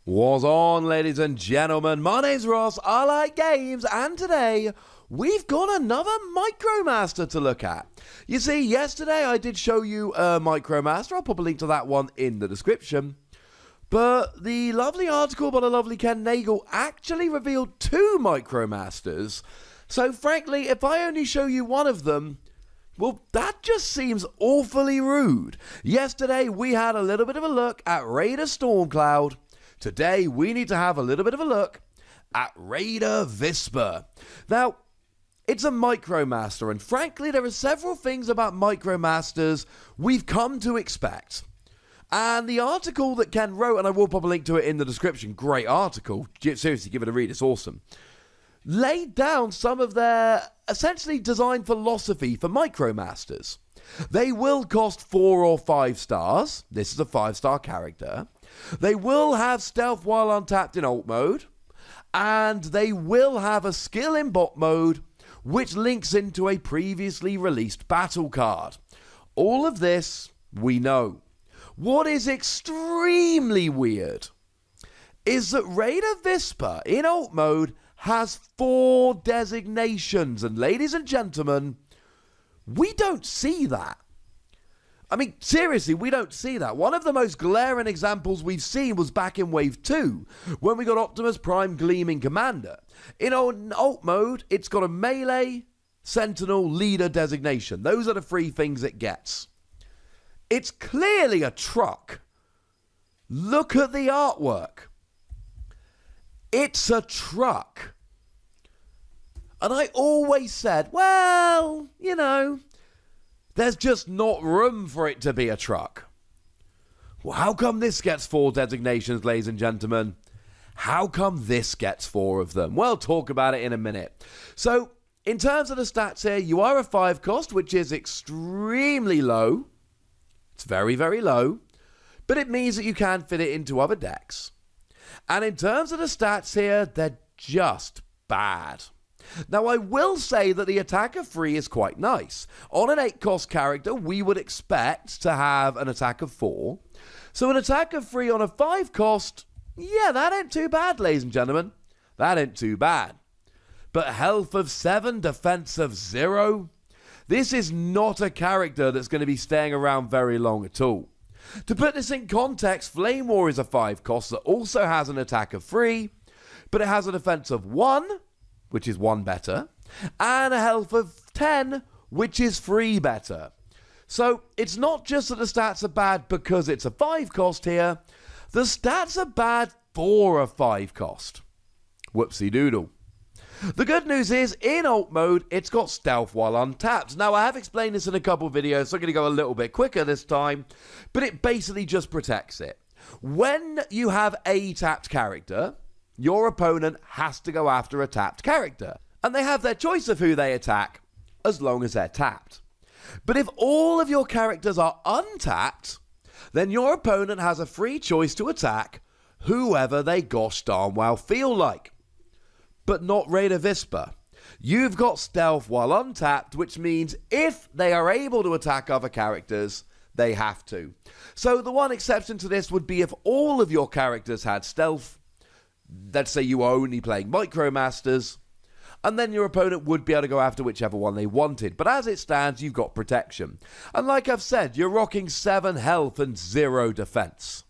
What's on, ladies and gentlemen? My name's Ross, I like games, and today we've got another Micromaster to look at. You see, yesterday I did show you a Micromaster. I'll put a link to that one in the description. But the lovely article by the lovely Ken Nagel actually revealed two Micromasters. So frankly, if I only show you one of them, well, that just seems awfully rude. Yesterday we had a little bit of a look at Raider Stormcloud. Today, we need to have a little bit of a look at Raider Visper. Now, it's a Micromaster, and frankly, there are several things about Micromasters we've come to expect. And the article that Ken wrote, and I will pop a link to it in the description, great article, seriously, give it a read, it's awesome, laid down some of their essentially design philosophy for Micromasters. They will cost 4 or 5 stars. This is a 5-star character. They will have stealth while untapped in alt mode, and they will have a skill in bot mode, which links into a previously released battle card. All of this we know. What is extremely weird is that Raider Visper in alt mode has 4 designations, and ladies and gentlemen, we don't see that. I mean, seriously, we don't see that. One of the most glaring examples we've seen was back in Wave 2, when we got Optimus Prime Gleaming Commander. In alt mode, it's got a melee, sentinel, leader designation. Those are the 3 things it gets. It's clearly a truck. Look at the artwork. It's a truck. And I always said, well, you know, there's just not room for it to be a truck. Well, how come this gets 4 designations, ladies and gentlemen? How come this gets 4 of them? Well, talk about it in a minute. So, in terms of the stats here, you are a 5 cost, which is extremely low. It's very, very low. But it means that you can fit it into other decks. And in terms of the stats here, they're just bad. Now, I will say that the attack of 3 is quite nice. On an 8-cost character, we would expect to have an attack of 4. So an attack of 3 on a 5-cost, yeah, that ain't too bad, ladies and gentlemen. That ain't too bad. But health of 7, defense of 0? This is not a character that's going to be staying around very long at all. To put this in context, Flame War is a 5-cost that also has an attack of 3, but it has a defense of 1, which is 1 better, and a health of 10, which is 3 better. So it's not just that the stats are bad because it's a 5-cost here, the stats are bad for a 5-cost. Whoopsie doodle. The good news is, in alt mode, it's got stealth while untapped. Now, I have explained this in a couple of videos, so I'm going to go a little bit quicker this time, but it basically just protects it. When you have a tapped character, your opponent has to go after a tapped character, and they have their choice of who they attack, as long as they're tapped. But if all of your characters are untapped, then your opponent has a free choice to attack whoever they gosh darn well feel like. But not Raider Visper. You've got stealth while untapped, which means if they are able to attack other characters, they have to. So the one exception to this would be if all of your characters had stealth. Let's say you were only playing Micromasters, and then your opponent would be able to go after whichever one they wanted. But as it stands, you've got protection. And like I've said, you're rocking 7 health and 0 defense.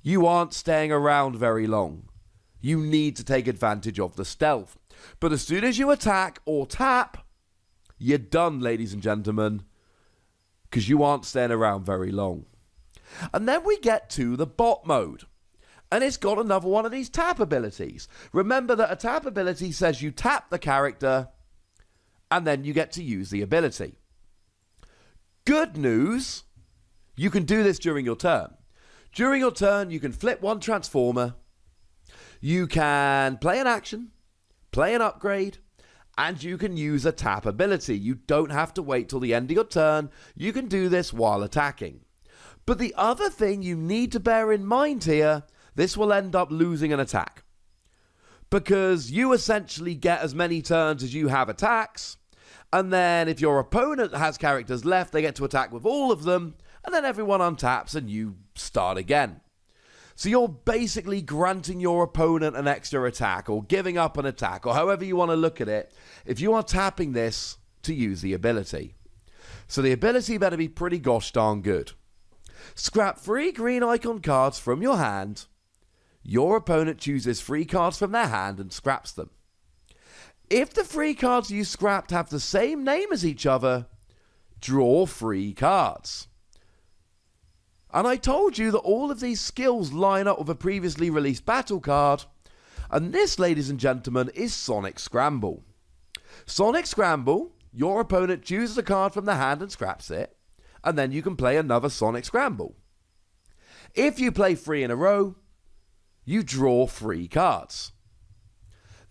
You aren't staying around very long. You need to take advantage of the stealth. But as soon as you attack or tap, you're done, ladies and gentlemen, because you aren't staying around very long. And then we get to the bot mode. And it's got another one of these tap abilities. Remember that a tap ability says you tap the character, and then you get to use the ability. Good news, you can do this during your turn. During your turn, you can flip one transformer, you can play an action, play an upgrade, and you can use a tap ability. You don't have to wait till the end of your turn. You can do this while attacking. But the other thing you need to bear in mind here, this will end up losing an attack. Because you essentially get as many turns as you have attacks, and then if your opponent has characters left, they get to attack with all of them, and then everyone untaps and you start again. So you're basically granting your opponent an extra attack or giving up an attack or however you want to look at it if you are tapping this to use the ability. So the ability better be pretty gosh darn good. Scrap 3 green icon cards from your hand. Your opponent chooses 3 cards from their hand and scraps them. If the 3 cards you scrapped have the same name as each other, draw 3 cards. And I told you that all of these skills line up with a previously released battle card, and this, ladies and gentlemen, is Sonic Scramble. Sonic Scramble, your opponent chooses a card from the hand and scraps it, and then you can play another Sonic Scramble. If you play 3 in a row, you draw 3 cards.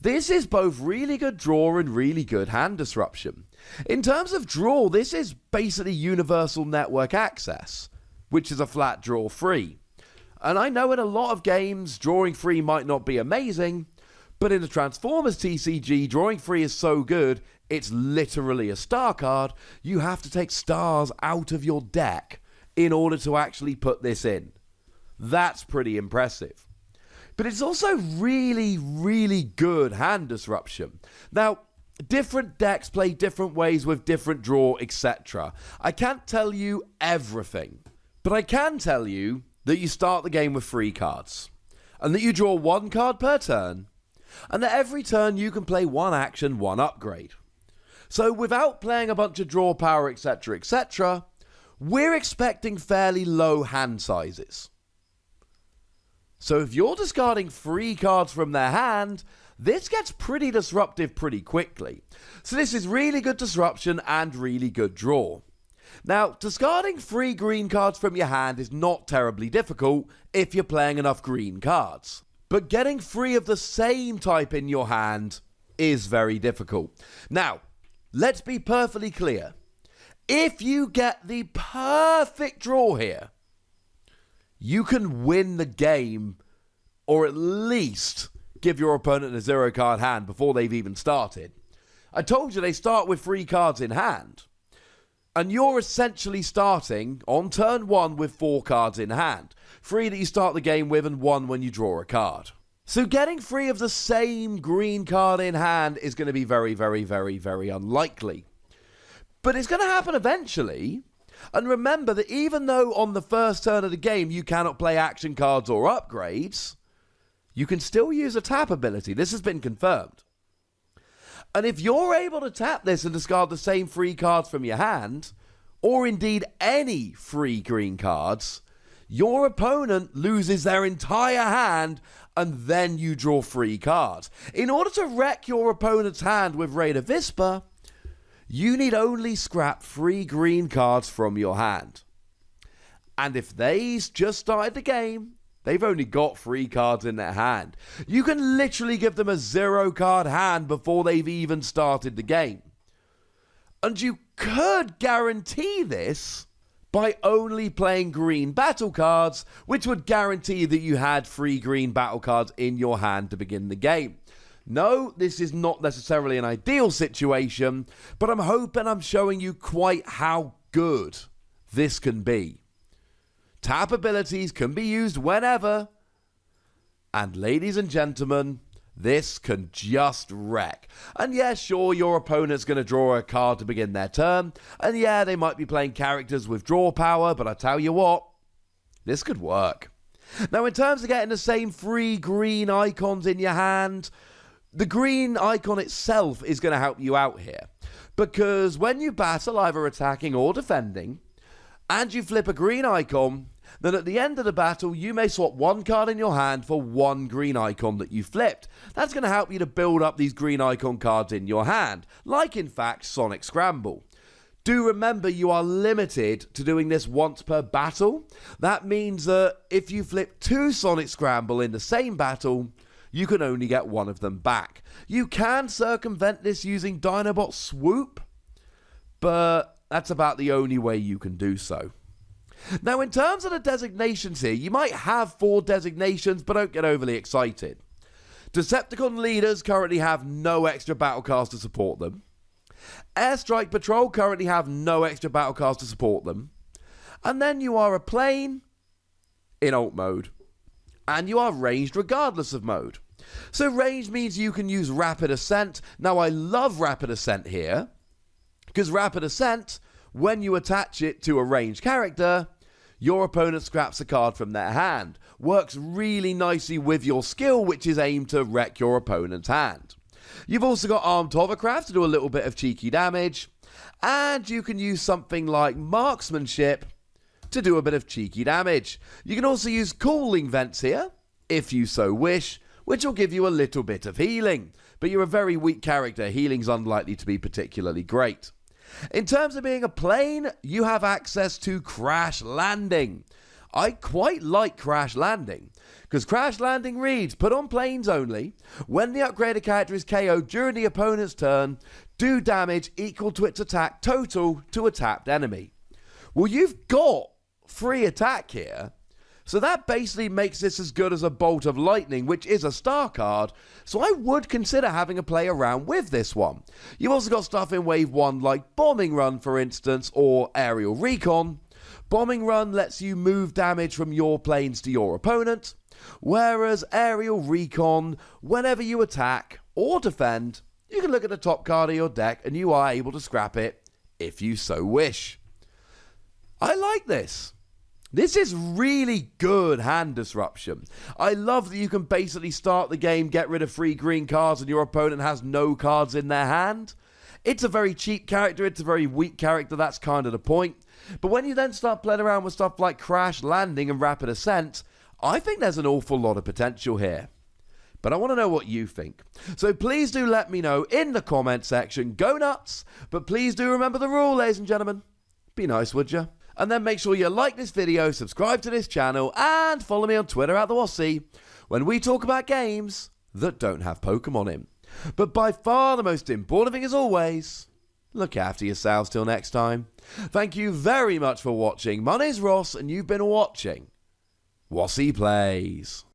This is both really good draw and really good hand disruption. In terms of draw, this is basically universal network access, which is a flat draw 3. And I know in a lot of games, drawing 3 might not be amazing, but in the Transformers TCG, drawing 3 is so good, it's literally a star card. You have to take stars out of your deck in order to actually put this in. That's pretty impressive. But it's also really, really good hand disruption. Now, different decks play different ways with different draw, etc. I can't tell you everything, but I can tell you that you start the game with 3 cards, and that you draw 1 card per turn, and that every turn you can play 1 action, 1 upgrade. So without playing a bunch of draw power, etc., etc., we're expecting fairly low hand sizes. So if you're discarding 3 cards from their hand, this gets pretty disruptive pretty quickly. So this is really good disruption and really good draw. Now, discarding 3 green cards from your hand is not terribly difficult if you're playing enough green cards. But getting 3 of the same type in your hand is very difficult. Now, let's be perfectly clear. If you get the perfect draw here, you can win the game, or at least give your opponent a 0 card hand before they've even started. I told you they start with 3 cards in hand. And you're essentially starting on turn 1 with 4 cards in hand. 3 that you start the game with and 1 when you draw a card. So getting 3 of the same green card in hand is going to be very, very, very, very unlikely. But it's going to happen eventually. And remember that even though on the first turn of the game you cannot play action cards or upgrades, you can still use a tap ability. This has been confirmed. And if you're able to tap this and discard the same 3 cards from your hand, or indeed any 3 green cards, your opponent loses their entire hand and then you draw 3 cards. In order to wreck your opponent's hand with Raider Visper, you need only scrap 3 green cards from your hand. And if they just started the game, they've only got 3 cards in their hand. You can literally give them a 0 card hand before they've even started the game. And you could guarantee this by only playing green battle cards, which would guarantee that you had 3 green battle cards in your hand to begin the game. No, this is not necessarily an ideal situation, but I'm hoping I'm showing you quite how good this can be. Tap abilities can be used whenever, and ladies and gentlemen, this can just wreck. And yeah, sure, your opponent's going to draw a card to begin their turn, and yeah, they might be playing characters with draw power, but I tell you what, this could work. Now, in terms of getting the same 3 green icons in your hand, the green icon itself is going to help you out here, because when you battle, either attacking or defending, and you flip a green icon, then at the end of the battle, you may swap 1 card in your hand for 1 green icon that you flipped. That's going to help you to build up these green icon cards in your hand, like in fact Sonic Scramble. Do remember you are limited to doing this once per battle. That means that if you flip 2 Sonic Scramble in the same battle, you can only get 1 of them back. You can circumvent this using Dinobot Swoop, but that's about the only way you can do so. Now, in terms of the designations here, you might have 4 designations, but don't get overly excited. Decepticon leaders currently have no extra battle cards to support them. Airstrike Patrol currently have no extra battle cards to support them. And then you are a plane in alt mode. and you are ranged regardless of mode. So ranged means you can use Rapid Ascent. Now I love Rapid Ascent here, because Rapid Ascent, when you attach it to a ranged character, your opponent scraps a card from their hand. Works really nicely with your skill, which is aimed to wreck your opponent's hand. You've also got Armed Hovercraft to do a little bit of cheeky damage, and you can use something like Marksmanship to do a bit of cheeky damage. You can also use Cooling Vents here, if you so wish, which will give you a little bit of healing. But you're a very weak character, healing's unlikely to be particularly great. In terms of being a plane, you have access to Crash Landing. I quite like Crash Landing, because Crash Landing reads, put on planes only, when the upgraded character is KO'd during the opponent's turn, do damage equal to its attack total to a tapped enemy. Well, you've got free attack here, so that basically makes this as good as a Bolt of Lightning, which is a star card, so I would consider having a play around with this one. You've also got stuff in Wave 1 like Bombing Run, for instance, or Aerial Recon. Bombing Run lets you move damage from your planes to your opponent, whereas Aerial Recon, whenever you attack or defend, you can look at the top card of your deck and you are able to scrap it if you so wish. I like this. This is really good hand disruption. I love that you can basically start the game, get rid of 3 green cards, and your opponent has no cards in their hand. It's a very cheap character, it's a very weak character, that's kind of the point. But when you then start playing around with stuff like Crash Landing and Rapid Ascent, I think there's an awful lot of potential here. But I want to know what you think. So please do let me know in the comment section. Go nuts! But please do remember the rule, ladies and gentlemen. Be nice, would you? And then make sure you like this video, subscribe to this channel, and follow me on Twitter at the Wossy when we talk about games that don't have Pokemon in. But by far the most important thing as always, look after yourselves till next time. Thank you very much for watching. My name's Ross, and you've been watching Wossy Plays.